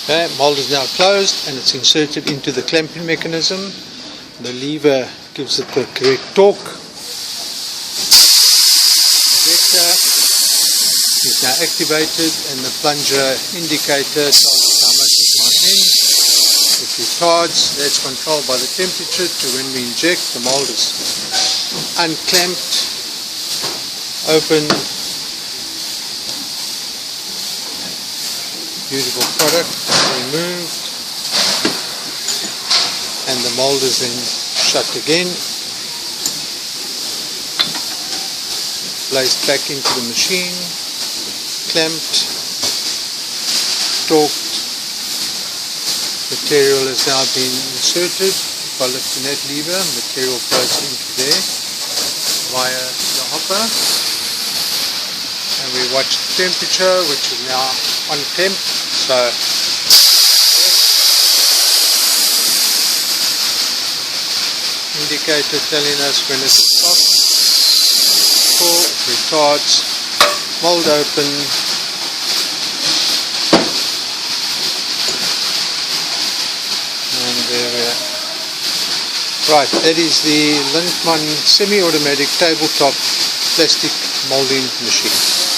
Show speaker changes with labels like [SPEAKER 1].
[SPEAKER 1] Okay, mold is now closed and it's inserted into the clamping mechanism. The lever gives it the correct torque. The vector is now activated and the plunger indicator tells us how much has gone in. It retards, that's controlled by the temperature to when we inject. The mold is unclamped, opened. Beautiful product, removed, and the mold is then shut again, placed back into the machine, clamped, torqued. Material has now been inserted. By lifting that lever, material flows into there via the hopper, and we watch the temperature, which is now on temp. So indicator telling us when it's stopped, full, retards, mold open, and there we are. Right, that is the Lindmann semi-automatic tabletop plastic molding machine.